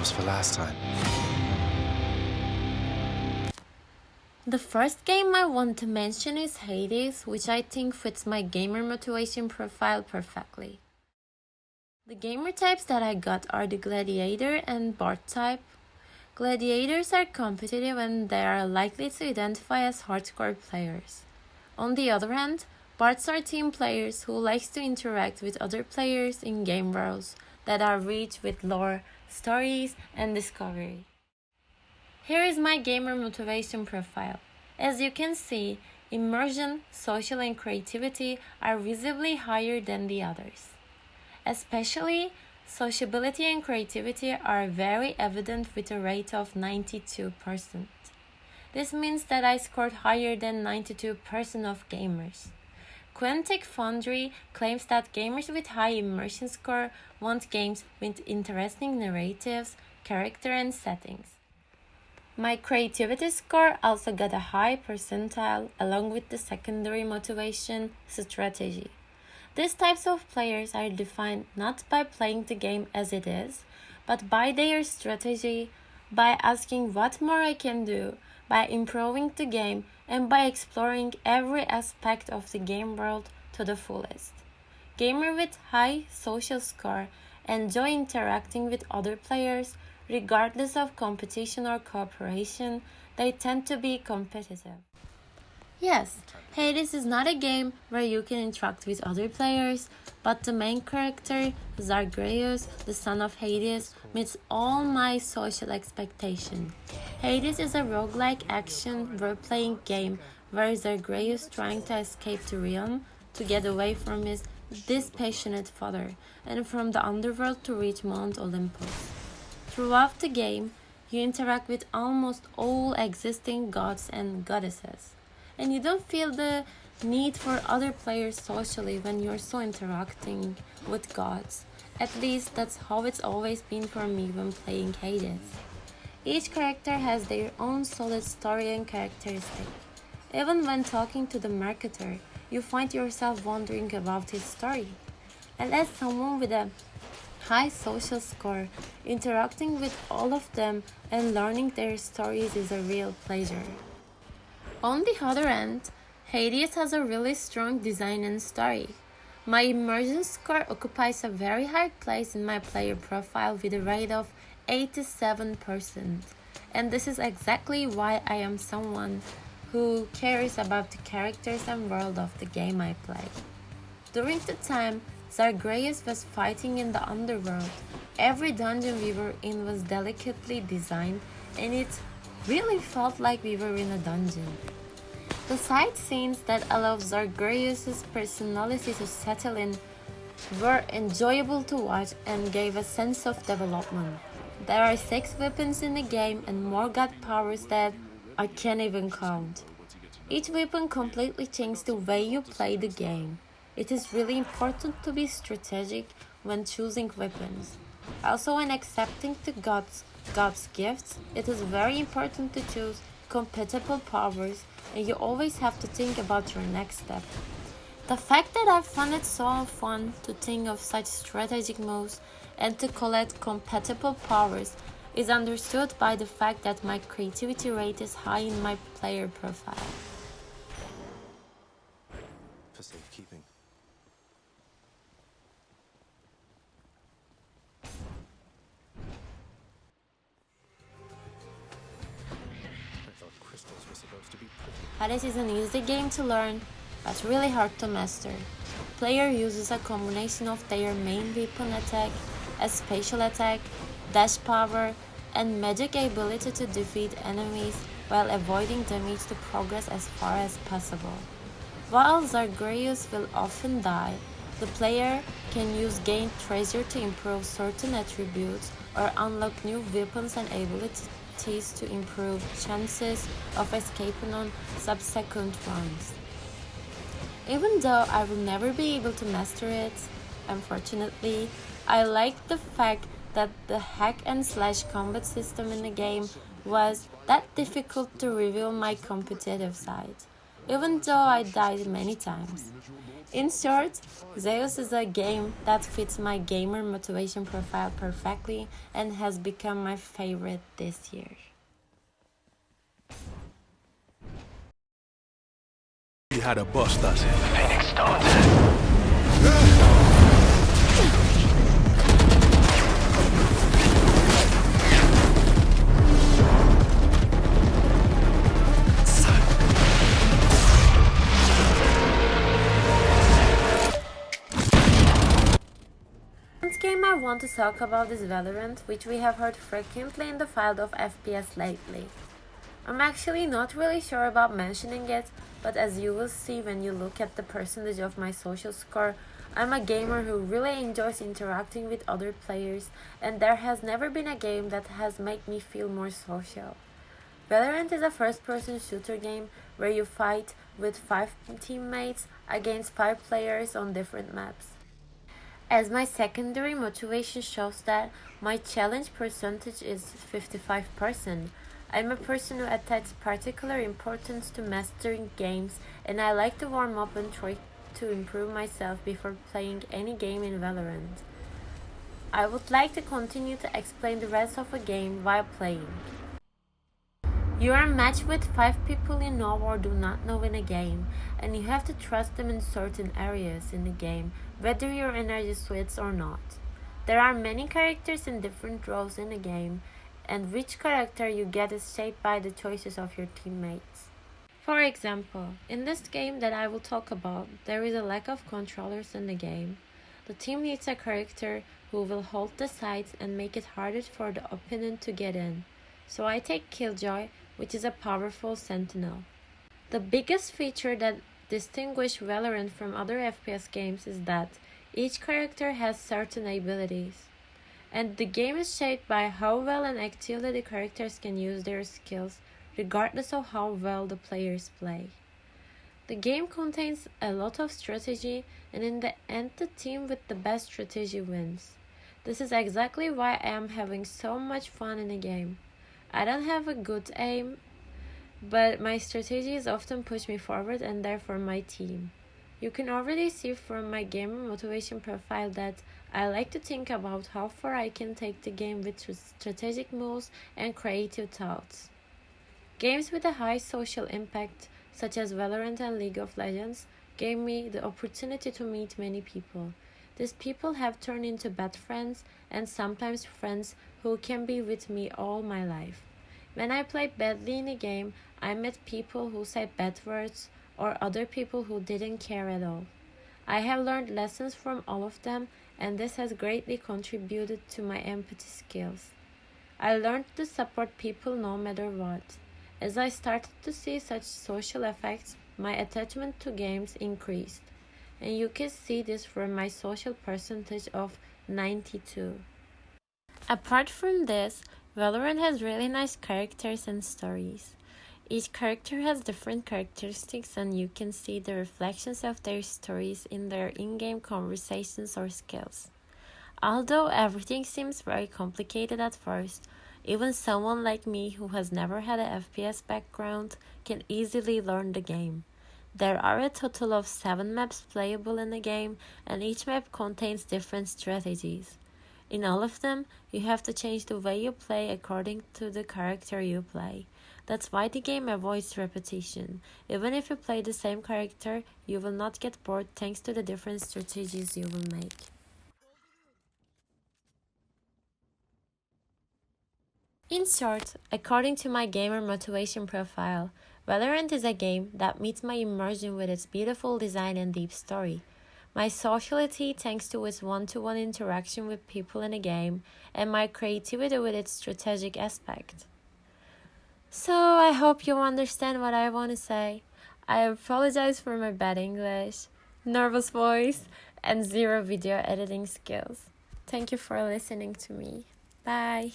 was for last time. The first game I want to mention is Hades, which I think fits my gamer motivation profile perfectly. The gamer types that I got are the Gladiator and Bard type. Gladiators are competitive and they are likely to identify as hardcore players. On the other hand, Bards are team players who likes to interact with other players in game worlds that are rich with lore, stories, and discovery. Here is my gamer motivation profile. As you can see, immersion, social, and creativity are visibly higher than the others. Especially, sociability and creativity are very evident with a rate of 92%. This means that I scored higher than 92% of gamers. Quantic Foundry claims that gamers with high immersion score want games with interesting narratives, character, and settings. My creativity score also got a high percentile along with the secondary motivation, strategy. These types of players are defined not by playing the game as it is, but by their strategy, by asking what more I can do, by improving the game, and by exploring every aspect of the game world to the fullest. Gamers with high social score enjoy interacting with other players, regardless of competition or cooperation. They tend to be competitive. Yes, Hades is not a game where you can interact with other players, but the main character, Zagreus, the son of Hades, meets all my social expectations. Hades is a roguelike action role-playing game where Zagreus trying to escape the realm to get away from his dispassionate father and from the underworld to reach Mount Olympus. Throughout the game, you interact with almost all existing gods and goddesses. And you don't feel the need for other players socially when you're so interacting with gods. At least that's how it's always been for me when playing Hades. Each character has their own solid story and characteristic. Even when talking to the marketer, you find yourself wondering about his story. And as someone with a high social score, interacting with all of them and learning their stories is a real pleasure. On the other hand, Hades has a really strong design and story. My immersion score occupies a very high place in my player profile with a rate of 87%. And this is exactly why I am someone who cares about the characters and world of the game I play. During the time Zagreus was fighting in the underworld, every dungeon we were in was delicately designed and it really felt like we were in a dungeon. The side scenes that allowed Zagreus' personality to settle in were enjoyable to watch and gave a sense of development. There are 6 weapons in the game and more god powers that I can't even count. Each weapon completely changes the way you play the game. It is really important to be strategic when choosing weapons. Also, when accepting the God's gifts, it is very important to choose compatible powers, and you always have to think about your next step. The fact that I found it so fun to think of such strategic moves and to collect compatible powers is understood by the fact that my creativity rate is high in my player profile. For safekeeping. Hades is an easy game to learn, but really hard to master. The player uses a combination of their main weapon attack, a special attack, dash power, and magic ability to defeat enemies while avoiding damage to progress as far as possible. While Zagreus will often die, the player can use gained treasure to improve certain attributes or unlock new weapons and abilities to improve chances of escaping on subsequent runs. Even though I will never be able to master it, unfortunately, I like the fact that the hack and slash combat system in the game was that difficult to reveal my competitive side. even though I died many times. In short, Zeus is a game that fits my gamer motivation profile perfectly and has become my favorite this year. You had to bust us. Phoenix start. Next game I want to talk about is Valorant, which we have heard frequently in the field of FPS lately. I'm actually not really sure about mentioning it, but as you will see when you look at the percentage of my social score, I'm a gamer who really enjoys interacting with other players, and there has never been a game that has made me feel more social. Valorant is a first-person shooter game where you fight with 5 teammates against 5 players on different maps. As my secondary motivation shows that my challenge percentage is 55%. I'm a person who attaches particular importance to mastering games, and I like to warm up and try to improve myself before playing any game in Valorant. I would like to continue to explain the rest of a game while playing. You are matched with 5 people you know or do not know in a game, and you have to trust them in certain areas in the game, whether your energy switches or not. There are many characters in different roles in the game, and which character you get is shaped by the choices of your teammates. For example, in this game that I will talk about, there is a lack of controllers in the game. The team needs a character who will hold the sides and make it harder for the opponent to get in. So I take Killjoy, which is a powerful sentinel. The biggest feature that distinguishes Valorant from other FPS games is that each character has certain abilities, and the game is shaped by how well and actively the characters can use their skills, regardless of how well the players play. The game contains a lot of strategy, and in the end the team with the best strategy wins. This is exactly why I am having so much fun in the game. I don't have a good aim, but my strategies often push me forward and therefore my team. You can already see from my gamer motivation profile that I like to think about how far I can take the game with strategic moves and creative thoughts. Games with a high social impact, such as Valorant and League of Legends, gave me the opportunity to meet many people. These people have turned into best friends and sometimes friends who can be with me all my life. When I play badly in a game, I met people who said bad words or other people who didn't care at all. I have learned lessons from all of them, and this has greatly contributed to my empathy skills. I learned to support people no matter what. As I started to see such social effects, my attachment to games increased. And you can see this from my social percentage of 92. Apart from this, Valorant has really nice characters and stories. Each character has different characteristics, and you can see the reflections of their stories in their in-game conversations or skills. Although everything seems very complicated at first, even someone like me who has never had a FPS background can easily learn the game. There are a total of 7 maps playable in the game, and each map contains different strategies. In all of them, you have to change the way you play according to the character you play. That's why the game avoids repetition. Even if you play the same character, you will not get bored thanks to the different strategies you will make. In short, according to my gamer motivation profile, Valorant is a game that meets my immersion with its beautiful design and deep story. My sociality thanks to its one-to-one interaction with people in a game, and my creativity with its strategic aspect. So I hope you understand what I want to say. I apologize for my bad English, nervous voice, and zero video editing skills. Thank you for listening to me. Bye.